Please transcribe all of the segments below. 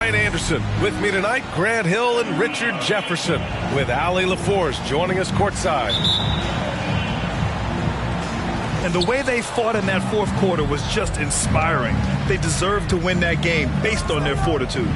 Ryan Anderson. With me tonight, Grant Hill and Richard Jefferson, with Allie LaForce joining us courtside. And the way they fought in that fourth quarter was just inspiring. They deserved to win that game based on their fortitude.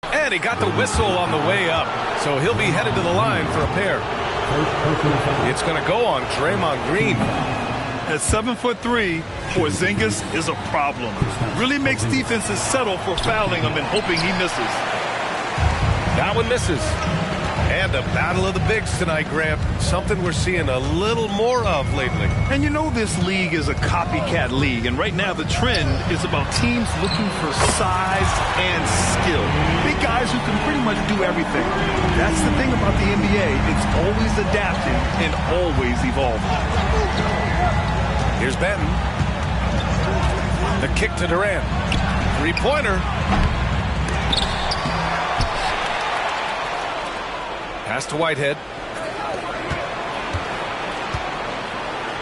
And he got the whistle on the way up, so he'll be headed to the line for a pair. It's going to go on Draymond Green. At 7'3", Porzingis is a problem. Really makes defenses settle for fouling him and hoping he misses. That one misses. And a battle of the bigs tonight, Grant. Something we're seeing a little more of lately. And you know this league is a copycat league, and right now the trend is about teams looking for size and skill. Big guys who can pretty much do everything. That's the thing about the NBA. It's always adapting and always evolving. Here's Benton. The kick to Durant. Three-pointer. Pass to Whitehead.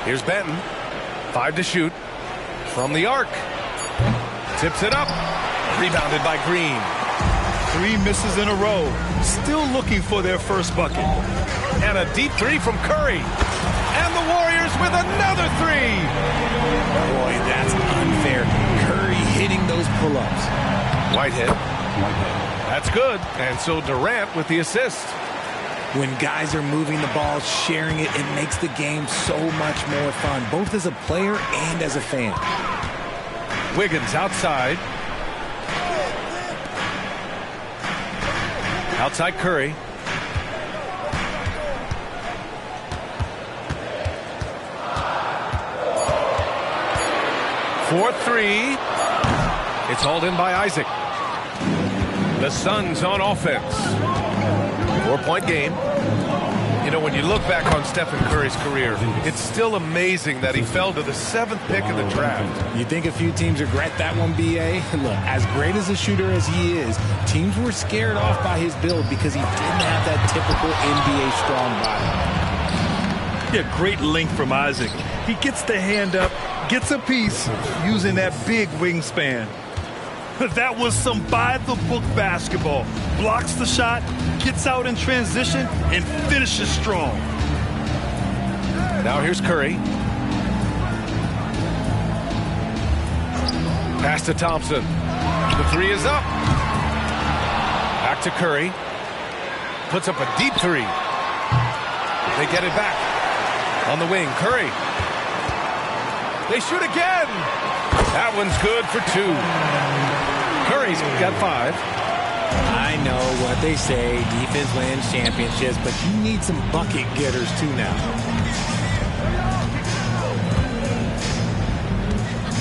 Here's Benton. 5 to shoot. From the arc. Tips it up. Rebounded by Green. 3 misses in a row. Still looking for their first bucket. And a deep three from Curry. And the Warriors with another three. Boy, that's unfair. Curry hitting those pull-ups. Whitehead. That's good. And so Durant with the assist. When guys are moving the ball, sharing it, it makes the game so much more fun, both as a player and as a fan. Wiggins outside. Outside Curry. For three. It's hauled in by Isaac. The Suns on offense. 4-point game. You know, when you look back on Stephen Curry's career, it's still amazing that he fell to the 7th pick of the draft. You think a few teams regret that one, B.A.? Look, as great as a shooter as he is, teams were scared off by his build because he didn't have that typical NBA strong body. Yeah, great length from Isaac. He gets the hand up, gets a piece using that big wingspan. That was some by-the-book basketball. Blocks the shot, gets out in transition, and finishes strong. Now here's Curry. Pass to Thompson. The three is up. Back to Curry. Puts up a deep three. They get it back. On the wing, Curry. They shoot again. That one's good for 2. Curry's got 5. I know what they say, defense wins championships, but you need some bucket getters too now.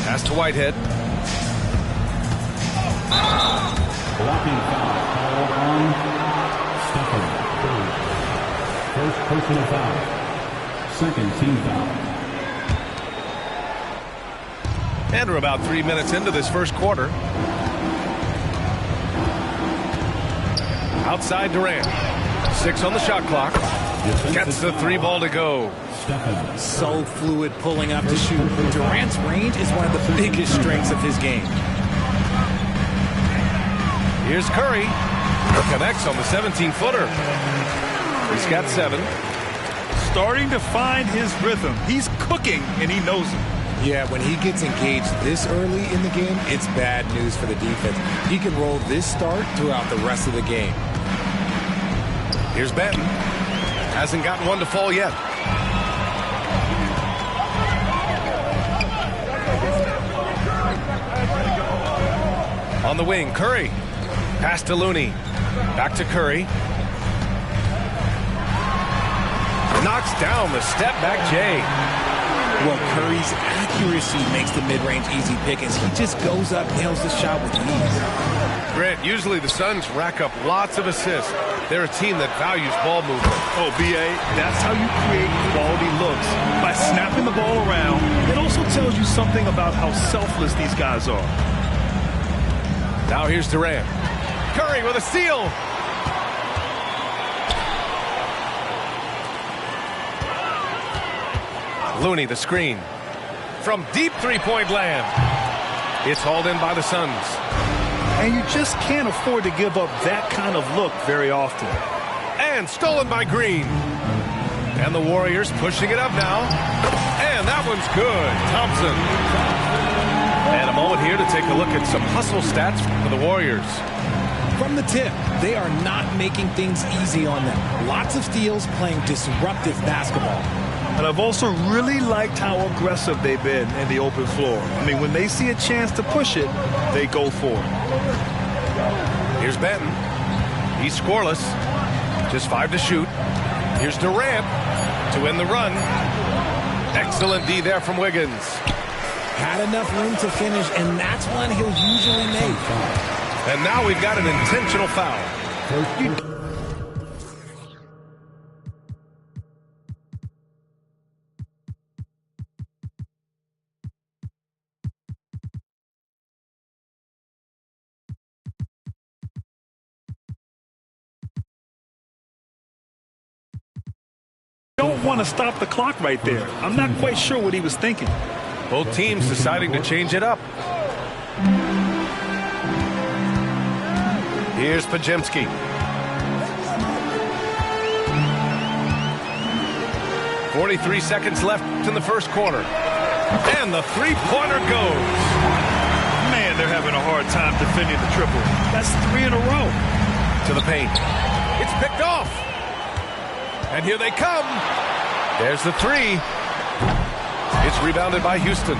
Pass to Whitehead. Blocking foul called on Stephen Curry. First personal foul. Second team foul. And we're about 3 minutes into this first quarter. Outside Durant. 6 on the shot clock. Gets the 3 ball to go. So fluid pulling up to shoot. Durant's range is one of the biggest strengths of his game. Here's Curry. Connects on the 17-footer. He's got 7. Starting to find his rhythm. He's cooking, and he knows it. Yeah, when he gets engaged this early in the game, it's bad news for the defense. He can roll this start throughout the rest of the game. Here's Benton. Hasn't gotten one to fall yet. On the wing, Curry. Pass to Looney. Back to Curry. Knocks down the step-back J. Well, Curry's accuracy makes the mid-range easy pickings. He just goes up, nails the shot with ease. Grant, usually the Suns rack up lots of assists. They're a team that values ball movement. Oh, B.A., that's how you create quality looks. By snapping the ball around, it also tells you something about how selfless these guys are. Now here's Durant. Curry with a steal. Looney, the screen. From deep three-point land. It's hauled in by the Suns. And you just can't afford to give up that kind of look very often. And stolen by Green. And the Warriors pushing it up now. And that one's good. Thompson. And a moment here to take a look at some hustle stats for the Warriors. From the tip, they are not making things easy on them. Lots of steals, playing disruptive basketball. And I've also really liked how aggressive they've been in the open floor. I mean, when they see a chance to push it, they go for it. Here's Benton. He's scoreless. Just 5 to shoot. Here's Durant to win the run. Excellent D there from Wiggins. Had enough room to finish, and that's one he'll usually make. And now we've got an intentional foul. Don't want to stop the clock right there. I'm not quite sure what he was thinking. Both teams deciding to change it up. Here's Pajemski. "43 seconds left in the first quarter. And the three-pointer goes. Man, they're having a hard time defending the triple. That's 3 in a row. To the paint. It's picked off. And here they come. There's the three. It's rebounded by Houston.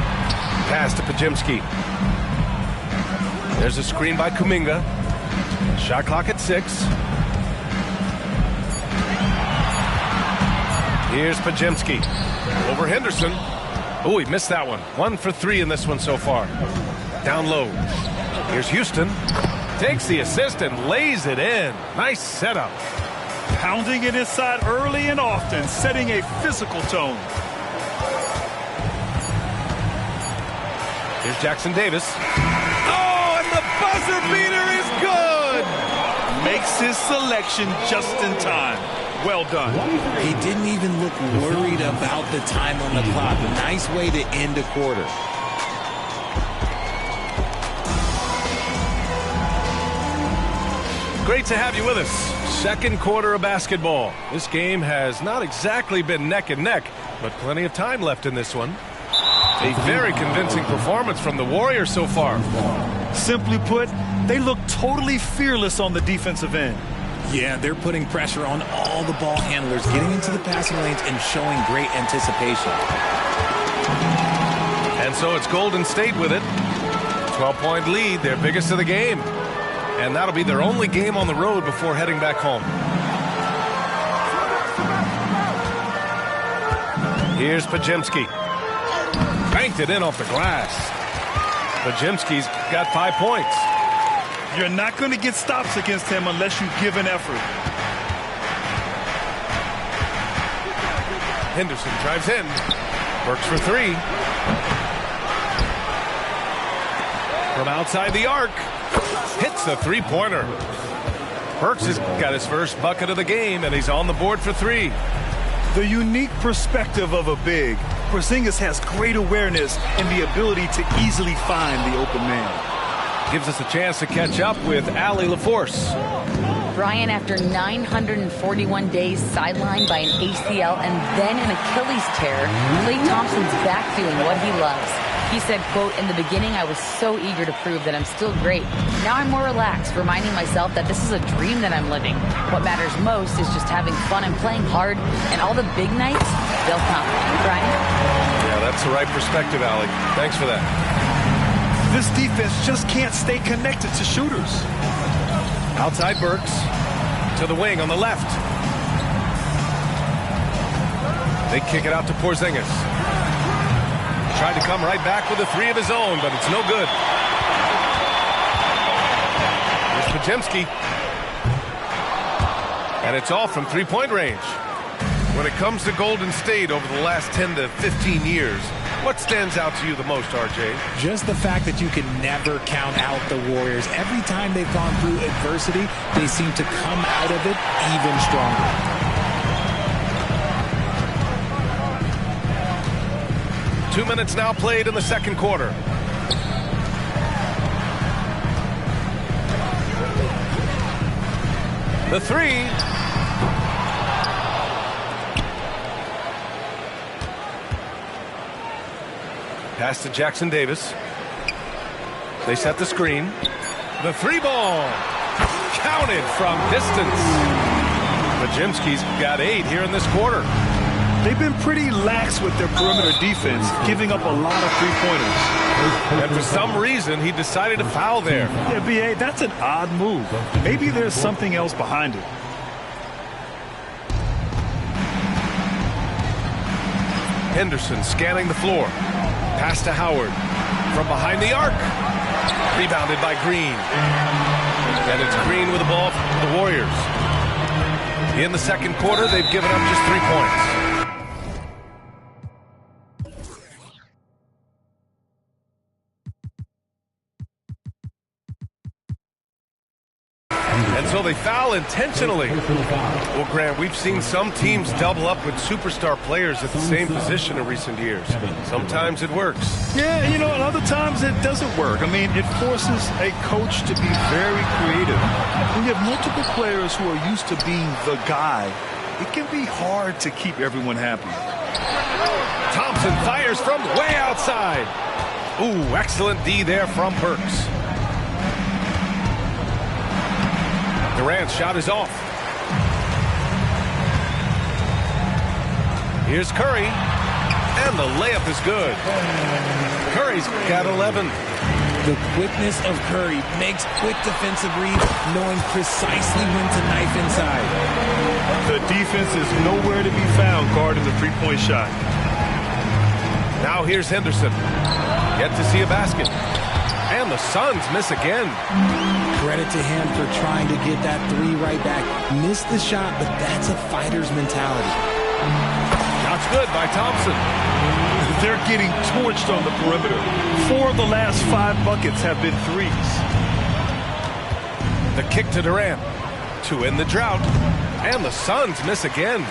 Pass to Pajemski. There's a screen by Kuminga. Shot clock at 6. Here's Pajemski. Over Henderson. Oh, he missed that one. 1 for 3 in this one so far. Down low. Here's Houston. Takes the assist and lays it in. Nice setup. Pounding it inside early and often, setting a physical tone. Here's Jackson Davis. Oh, and the buzzer beater is good! Makes his selection just in time. Well done. He didn't even look worried about the time on the clock. Nice way to end a quarter. Great to have you with us. Second quarter of basketball. This game has not exactly been neck and neck, but plenty of time left in this one. A very convincing performance from the Warriors so far. Simply put, they look totally fearless on the defensive end. Yeah, they're putting pressure on all the ball handlers, getting into the passing lanes and showing great anticipation. And so it's Golden State with it. 12-point lead, their biggest of the game. And that'll be their only game on the road before heading back home. Here's Pajemski. Banked it in off the glass. Pajemski's got 5 points. You're not going to get stops against him unless you give an effort. Henderson drives in. Works for 3. From outside the arc. Hits the three-pointer. Burks has got his first bucket of the game, and he's on the board for 3. The unique perspective of a big. Porzingis has great awareness and the ability to easily find the open man. Gives us a chance to catch up with Allie LaForce. Brian, after 941 days sidelined by an ACL and then an Achilles tear, Klay Thompson's back doing what he loves. He said, quote, "In the beginning, I was so eager to prove that I'm still great. Now I'm more relaxed, reminding myself that this is a dream that I'm living. What matters most is just having fun and playing hard, and all the big nights, they'll come." Brian? Yeah, that's the right perspective, Allie. Thanks for that. This defense just can't stay connected to shooters. Outside Burks to the wing on the left. They kick it out to Porzingis. Tried to come right back with a three of his own, but it's no good. Here's Podziemski. And it's all from three-point range. When it comes to Golden State over the last 10 to 15 years, what stands out to you the most, RJ? Just the fact that you can never count out the Warriors. Every time they've gone through adversity, they seem to come out of it even stronger. 2 minutes now played in the second quarter. The three. Pass to Jackson Davis. They set the screen. The three ball. Counted from distance. Podziemski's got 8 here in this quarter. They've been pretty lax with their perimeter defense, giving up a lot of three-pointers. And for some reason, he decided to foul there. Yeah, B.A., that's an odd move. Maybe there's something else behind it. Henderson scanning the floor. Pass to Howard. From behind the arc. Rebounded by Green. And it's Green with the ball for the Warriors. In the second quarter, they've given up just 3 points. And so they foul intentionally. Well, Grant, we've seen some teams double up with superstar players at the same position in recent years. Sometimes it works. Yeah, you know, and other times it doesn't work. I mean, it forces a coach to be very creative. When you have multiple players who are used to being the guy, it can be hard to keep everyone happy. Thompson fires from way outside. Ooh, excellent D there from Burks. Durant's shot is off. Here's Curry. And the layup is good. Curry's got 11. The quickness of Curry makes quick defensive reads, knowing precisely when to knife inside. The defense is nowhere to be found guarding the three-point shot. Now here's Henderson. Yet to see a basket. And the Suns miss again. Credit to him for trying to get that three right back. Missed the shot, but that's a fighter's mentality. Shot's good by Thompson. They're getting torched on the perimeter. 4 of the last 5 buckets have been threes. The kick to Durant to end the drought. And the Suns miss again.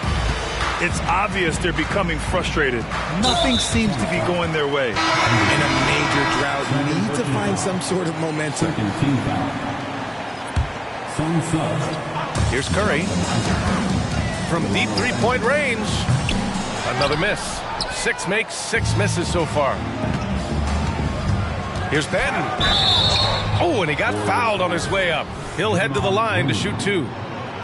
It's obvious they're becoming frustrated. Nothing seems to be going their way. In a major drought, you need to find some sort of momentum. Here's Curry. From deep three-point range. Another miss. 6 makes, 6 misses so far. Here's Benton. Oh, and he got fouled on his way up. He'll head to the line to shoot 2.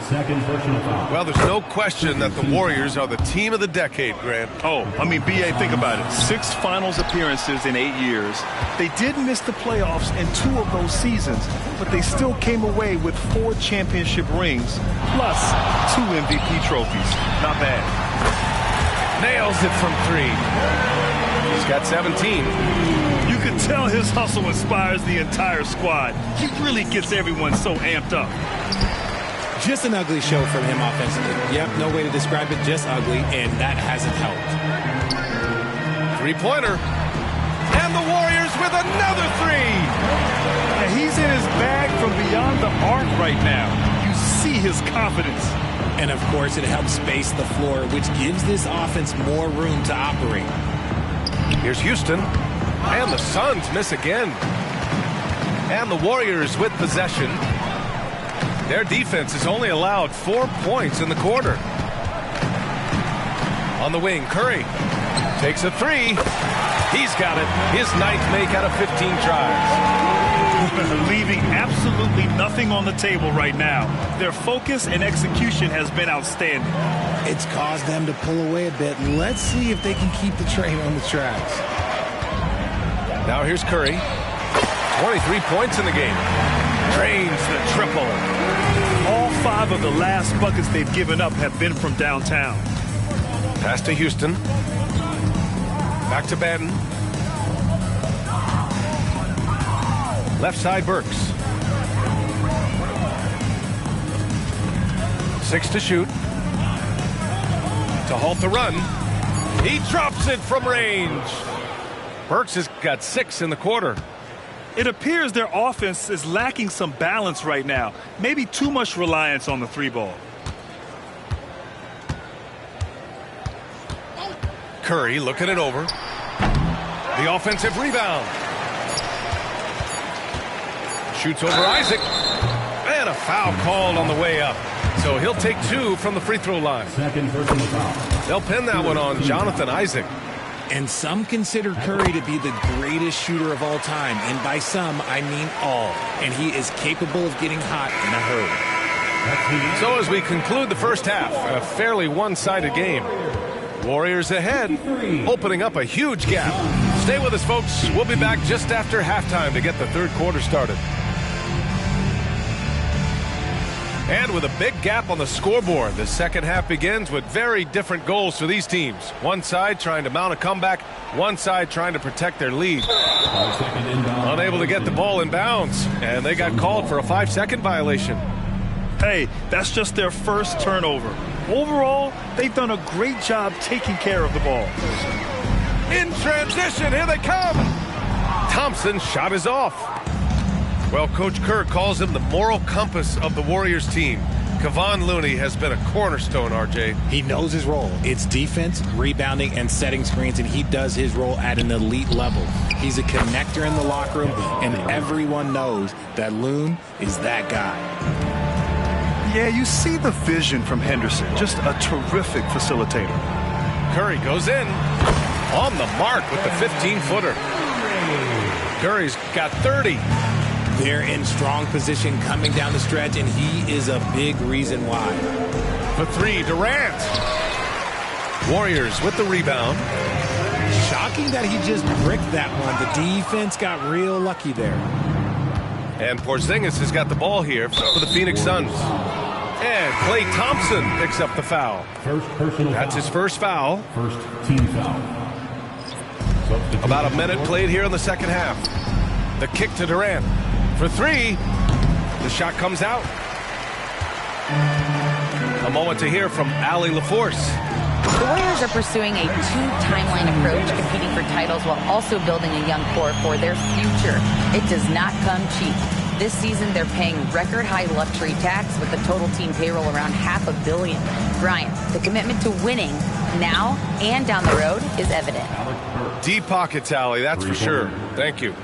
Second personal foul. Well, there's no question that the Warriors are the team of the decade, Grant. Oh, I mean, B.A., think about it. 6 finals appearances in 8 years. They did miss the playoffs in 2 of those seasons, but they still came away with 4 championship rings, plus 2 MVP trophies. Not bad. Nails it from 3. He's got 17. You can tell his hustle inspires the entire squad. He really gets everyone so amped up. Just an ugly show from him offensively. Yep, no way to describe it, just ugly, and that hasn't helped. Three-pointer. And the Warriors with another 3. And he's in his bag from beyond the arc right now. You see his confidence. And, of course, it helps space the floor, which gives this offense more room to operate. Here's Houston. And the Suns miss again. And the Warriors with possession. Their defense has only allowed 4 points in the quarter. On the wing, Curry takes a 3. He's got it. His 9th make out of 15 tries. Leaving absolutely nothing on the table right now. Their focus and execution has been outstanding. It's caused them to pull away a bit. Let's see if they can keep the train on the tracks. Now here's Curry. 23 points in the game. Drains the triple. All 5 of the last buckets they've given up have been from downtown. Pass to Houston. Back to Banton. Left side Burks. 6 to shoot. To halt the run. He drops it from range. Burks has got 6 in the quarter. It appears their offense is lacking some balance right now. Maybe too much reliance on the 3-ball. Curry looking it over. The offensive rebound. Shoots over Isaac. And a foul called on the way up. So he'll take 2 from the free throw line. Second personal foul. They'll pin that one on Jonathan Isaac. And some consider Curry to be the greatest shooter of all time. And by some, I mean all. And he is capable of getting hot in a hurry. So as we conclude the first half, a fairly one-sided game. Warriors ahead, opening up a huge gap. Stay with us, folks. We'll be back just after halftime to get the third quarter started. And with a big gap on the scoreboard, the second half begins with very different goals for these teams. One side trying to mount a comeback, one side trying to protect their lead. Unable to get the ball in bounds, and they got called for a 5-second violation. Hey, that's just their first turnover. Overall, they've done a great job taking care of the ball. In transition, here they come. Thompson's shot is off. Well, Coach Kerr calls him the moral compass of the Warriors team. Kevon Looney has been a cornerstone, RJ. He knows his role. It's defense, rebounding, and setting screens, and he does his role at an elite level. He's a connector in the locker room, and everyone knows that Loon is that guy. Yeah, you see the vision from Henderson. Just a terrific facilitator. Curry goes in. On the mark with the 15-footer. Curry's got 30. They're in strong position coming down the stretch, and he is a big reason why. For 3, Durant. Warriors with the rebound. Shocking that he just bricked that one. The defense got real lucky there. And Porzingis has got the ball here for the Phoenix Suns. And Klay Thompson picks up the foul. First personal That's foul. his first foul. First team foul. About a minute played here in the second half. The kick to Durant. For 3. The shot comes out. A moment to hear from Allie LaForce. The Warriors are pursuing a 2-timeline approach, competing for titles while also building a young core for their future. It does not come cheap. This season, they're paying record-high luxury tax with the total team payroll around $500 million. Brian, the commitment to winning now and down the road is evident. Deep pockets, Allie, that's for sure. Thank you.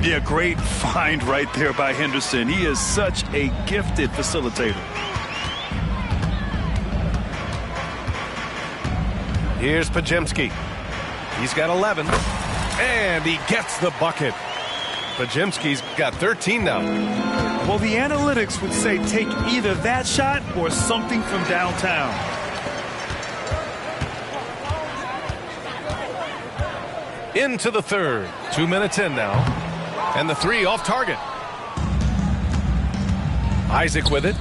Yeah, great find right there by Henderson. He is such a gifted facilitator. Here's Podziemski. He's got 11. And he gets the bucket. Podziemski's got 13 now. Well, the analytics would say take either that shot or something from downtown. Into the third. 2 minutes in now. And the 3 off target. Isaac with it.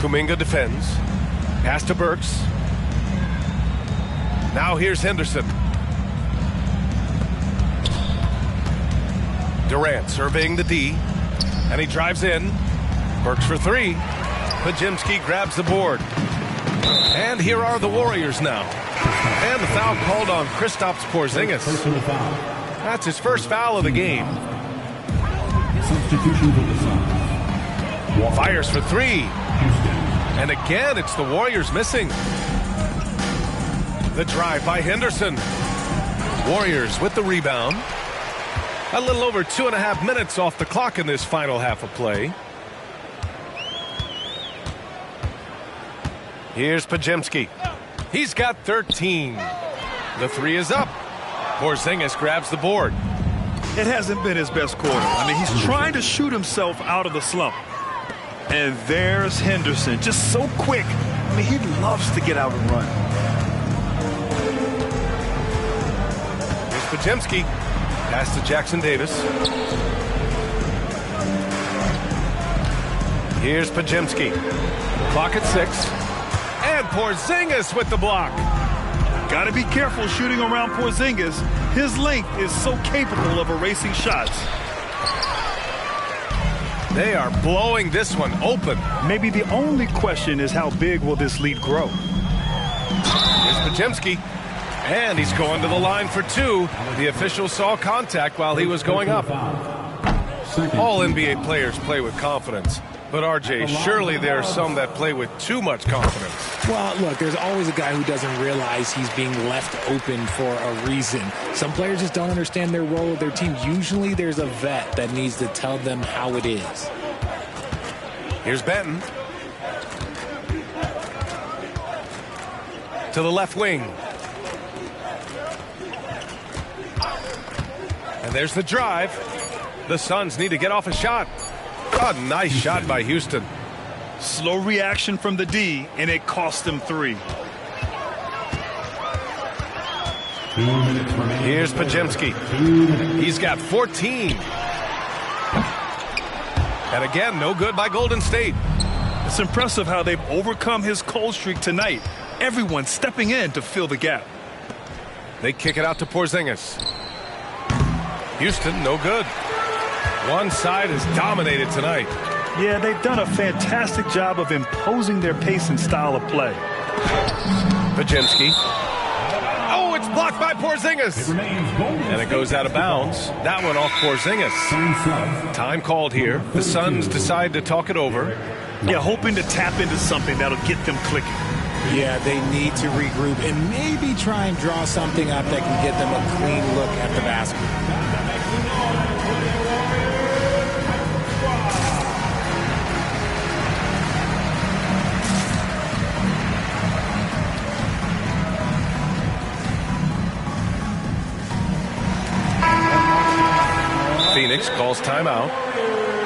Kuminga defends. Pass to Burks. Now here's Henderson. Durant surveying the D. And he drives in. Burks for 3. Podziemski grabs the board. And here are the Warriors now. And the foul called on Kristaps Porzingis. That's his first foul of the game. Substitution for the Suns. Fires for 3. Houston. And again, it's the Warriors missing. The drive by Henderson. Warriors with the rebound. A little over 2.5 minutes off the clock in this final half of play. Here's Podziemski. He's got 13. The 3 is up. Porzingis grabs the board. It hasn't been his best quarter. I mean, he's trying to shoot himself out of the slump. And there's Henderson, just so quick. I mean, he loves to get out and run. Here's Podziemski. Pass to Jackson Davis. Here's Pajemski. Clock at 6. And Porzingis with the block. Got to be careful shooting around Porzingis. His length is so capable of erasing shots. They are blowing this one open. Maybe the only question is how big will this lead grow? Here's Pajemski. And he's going to the line for 2. The official saw contact while he was going up. All NBA players play with confidence. But, RJ, surely there are some that play with too much confidence. Well, look, there's always a guy who doesn't realize he's being left open for a reason. Some players just don't understand their role of their team. Usually there's a vet that needs to tell them how it is. Here's Benton. To the left wing. And there's the drive. The Suns need to get off a shot. A nice shot by Houston. Slow reaction from the D, and it cost them 3. Here's Pajemski. He's got 14. And again, no good by Golden State. It's impressive how they've overcome his cold streak tonight. Everyone stepping in to fill the gap. They kick it out to Porzingis. Houston, no good. One side is dominated tonight. Yeah, they've done a fantastic job of imposing their pace and style of play. Pajemski. Oh, it's blocked by Porzingis. And it goes out of bounds. That one off Porzingis. Time called here. The Suns decide to talk it over. Yeah, hoping to tap into something that'll get them clicking. Yeah, they need to regroup and maybe try and draw something up that can get them a clean look at the basket. Phoenix calls timeout.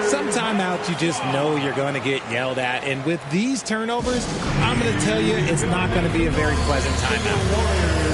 Some timeouts you just know you're going to get yelled at. And with these turnovers, I'm going to tell you it's not going to be a very pleasant timeout.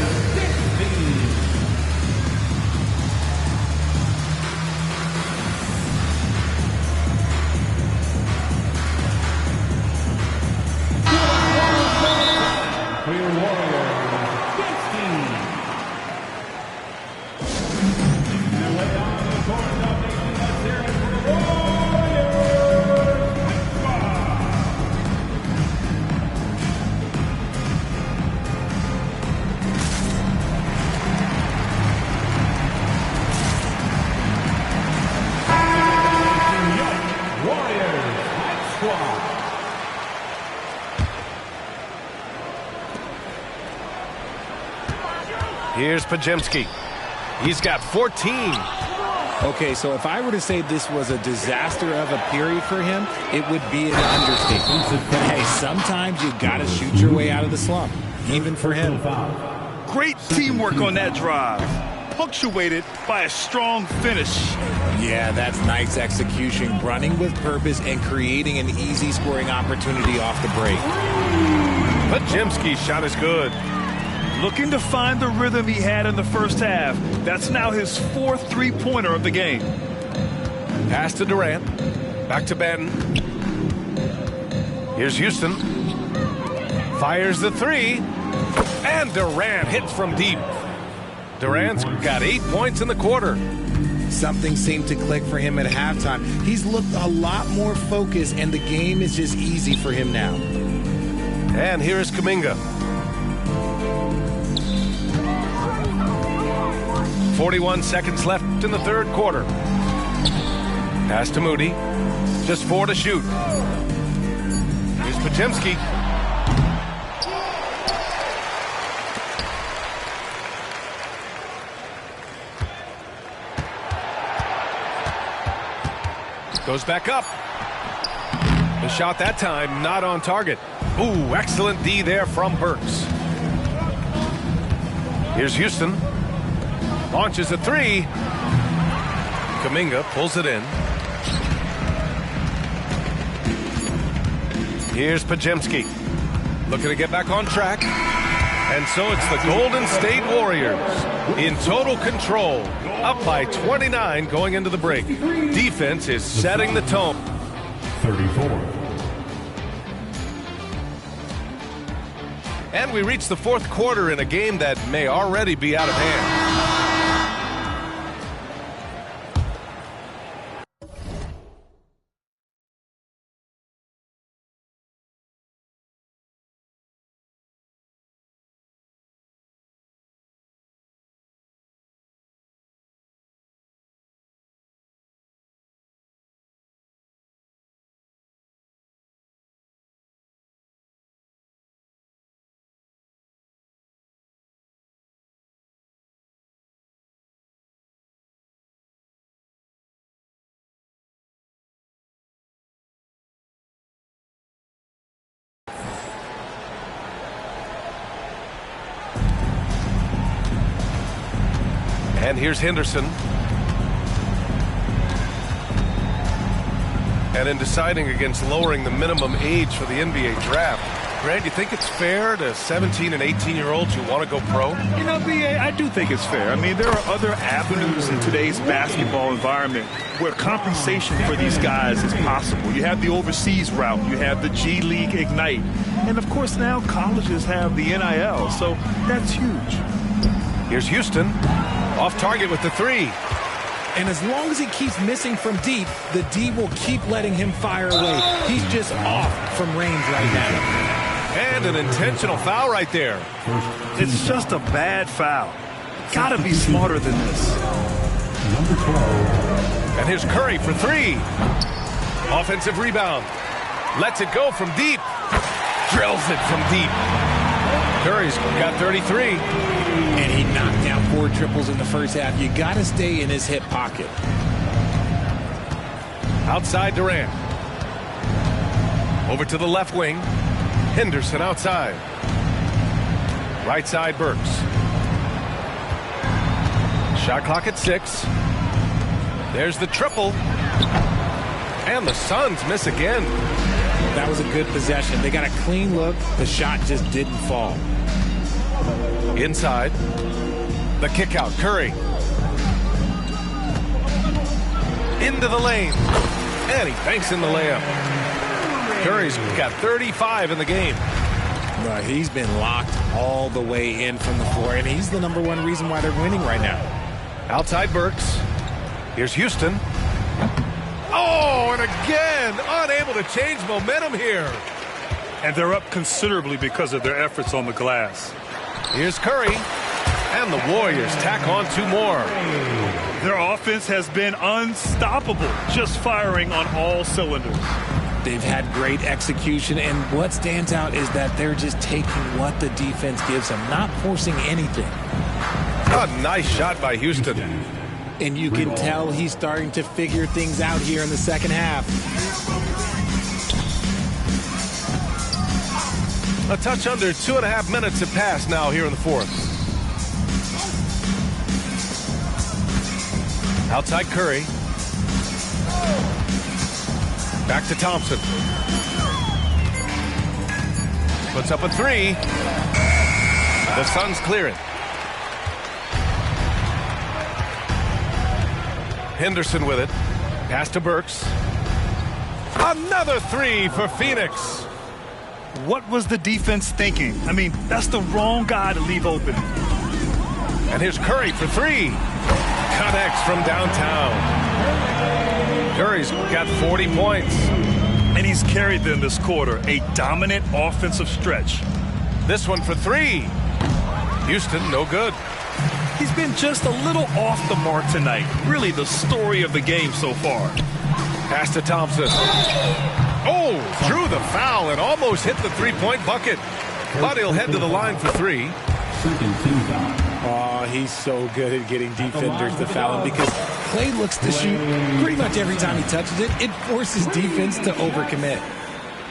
Here's Pajemski. He's got 14. Okay, so if I were to say this was a disaster of a period for him, it would be an understatement. But hey, sometimes you got to shoot your way out of the slump, even for him. Great teamwork on that drive, punctuated by a strong finish. Yeah, that's nice execution, running with purpose and creating an easy scoring opportunity off the break. Pajemski's shot is good. Looking to find the rhythm he had in the first half. That's now his 4th three-pointer of the game. Pass to Durant. Back to Benton. Here's Houston. Fires the 3. And Durant hits from deep. Durant's got 8 points in the quarter. Something seemed to click for him at halftime. He's looked a lot more focused, and the game is just easy for him now. And here is Kuminga. 41 seconds left in the third quarter. Pass to Moody. Just 4 to shoot. Here's Pajemski. Goes back up. The shot that time not on target. Ooh, excellent D there from Burks. Here's Houston. Launches a 3. Kuminga pulls it in. Here's Pajemski. Looking to get back on track. And so it's the Golden State Warriors in total control, up by 29 going into the break. Defense is setting the tone. 34. And we reach the fourth quarter in a game that may already be out of hand. And here's Henderson. And in deciding against lowering the minimum age for the NBA draft, Grant, you think it's fair to 17 and 18-year-olds who want to go pro? You know, BA, I do think it's fair. I mean, there are other avenues in today's basketball environment where compensation for these guys is possible. You have the overseas route. You have the G League Ignite. And, of course, now colleges have the NIL, so that's huge. Here's Houston. Off target with the three. And as long as he keeps missing from deep, the D will keep letting him fire away. He's just off from range right now. And an intentional foul right there. It's just a bad foul. Gotta be smarter than this. Number 12. And here's Curry for three. Offensive rebound. Lets it go from deep. Drills it from deep. Curry's got 33. And he knocked down 4 triples in the first half. You got to stay in his hip pocket. Outside Durant. Over to the left wing. Henderson outside. Right side Burks. Shot clock at 6. There's the triple. And the Suns miss again. That was a good possession. They got a clean look. The shot just didn't fall. Inside. The kick out. Curry. Into the lane. And he banks in the layup. Curry's got 35 in the game. Right, he's been locked all the way in from the floor, and he's the #1 reason why they're winning right now. Outside Burks. Here's Houston. Oh, and again, unable to change momentum here. And they're up considerably because of their efforts on the glass. Here's Curry. And the Warriors tack on 2 more. Their offense has been unstoppable, just firing on all cylinders. They've had great execution, and what stands out is that they're just taking what the defense gives them, not forcing anything. A nice shot by Houston. And you can tell he's starting to figure things out here in the second half. A touch under 2.5 minutes have passed now here in the fourth. Outside Curry. Back to Thompson. Puts up a 3. The Suns clear it. Henderson with it. Pass to Burks. Another 3 for Phoenix. What was the defense thinking? I mean, that's the wrong guy to leave open. And here's Curry for 3. Connects from downtown. Curry's got 40 points. And he's carried them this quarter. A dominant offensive stretch. This one for 3. Houston, no good. He's been just a little off the mark tonight. Really the story of the game so far. Pass to Thompson. Oh, drew the foul and almost hit the 3-point bucket. But he'll head to the line for 3. Second team foul. Oh, he's so good at getting defenders to foul him because Clay looks to shoot pretty much every time he touches it. It forces defense to overcommit.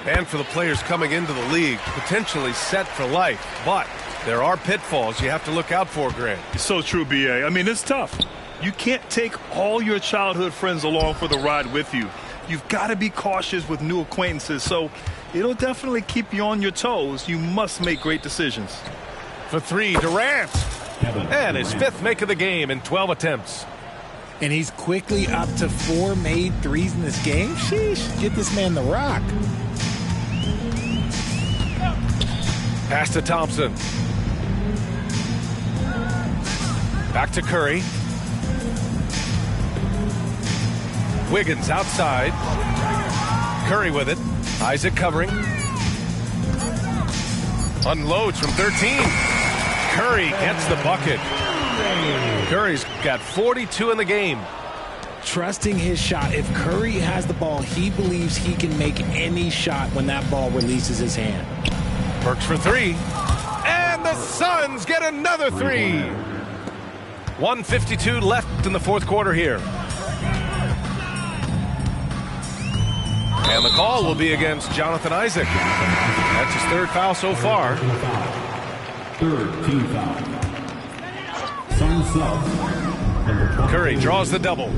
And for the players coming into the league, potentially set for life. But there are pitfalls you have to look out for, Grant. It's so true, BA. I mean, it's tough. You can't take all your childhood friends along for the ride with you. You've got to be cautious with new acquaintances, so it'll definitely keep you on your toes. You must make great decisions. For three, Durant. And his fifth make of the game in 12 attempts. And he's quickly up to 4 made threes in this game. Sheesh, get this man the rock. Pass to Thompson. Back to Curry. Wiggins outside. Curry with it. Isaac covering. Unloads from 13. Curry gets the bucket. Curry's got 42 in the game. Trusting his shot. If Curry has the ball, he believes he can make any shot when that ball releases his hand. Works for three. And the Suns get another three. 1:52 left in the fourth quarter here. And the call will be against Jonathan Isaac. That's his third foul so far. Third team foul. Suns sub. Curry draws the double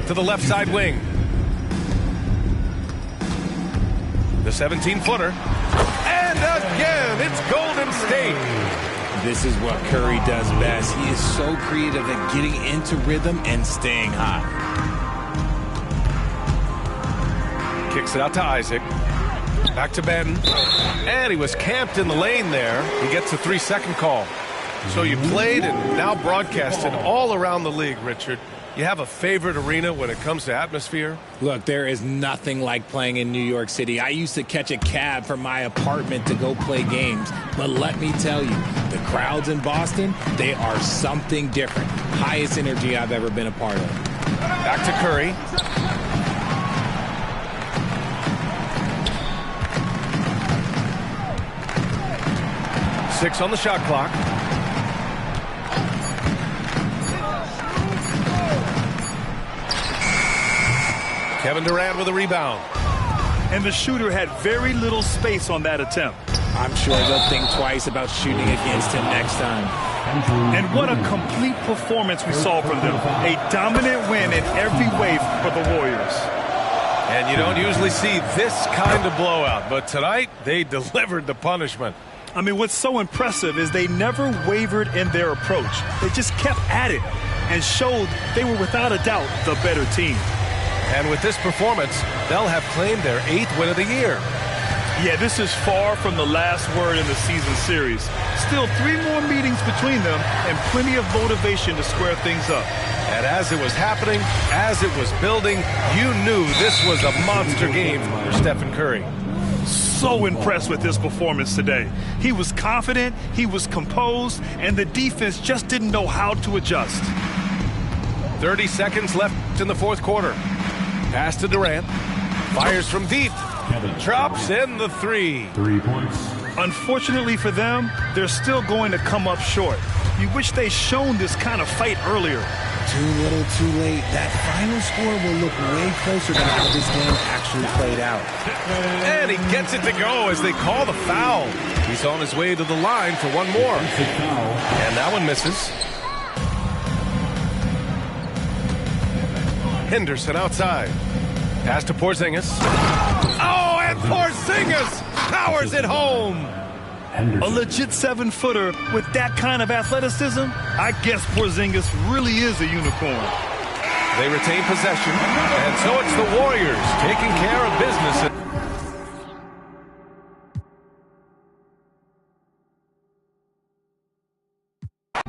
to the left side wing. The 17-footer. And again, it's Golden State. This is what Curry does best. He is so creative at getting into rhythm and staying hot. Kicks it out to Isaac. Back to Ben. And he was camped in the lane there. He gets a 3-second call. So you played and now broadcasted all around the league, Richard. You have a favorite arena when it comes to atmosphere? Look, there is nothing like playing in New York City. I used to catch a cab from my apartment to go play games. But let me tell you, the crowds in Boston, they are something different. Highest energy I've ever been a part of. Back to Curry. Six on the shot clock. Kevin Durant with a rebound. And the shooter had very little space on that attempt. I'm sure they'll think twice about shooting against him next time. And what a complete performance we saw from them. A dominant win in every way for the Warriors. And you don't usually see this kind of blowout, but tonight they delivered the punishment. I mean, what's so impressive is they never wavered in their approach. They just kept at it and showed they were without a doubt the better team. And with this performance, they'll have claimed their 8th win of the year. Yeah, this is far from the last word in the season series. Still 3 more meetings between them and plenty of motivation to square things up. And as it was happening, as it was building, you knew this was a monster game for Stephen Curry. So impressed with his performance today. He was confident, he was composed, and the defense just didn't know how to adjust. 30 seconds left in the fourth quarter. Pass to Durant. Fires from deep. Drops in the 3. 3 points. Unfortunately for them, they're still going to come up short. You wish they'd shown this kind of fight earlier. Too little, too late. That final score will look way closer than how this game actually played out. And he gets it to go as they call the foul. He's on his way to the line for one more. And that one misses. Henderson outside. Pass to Porzingis. Oh, and Porzingis powers it home. A legit 7-footer with that kind of athleticism, I guess Porzingis really is a unicorn. They retain possession, and so it's the Warriors taking care of business.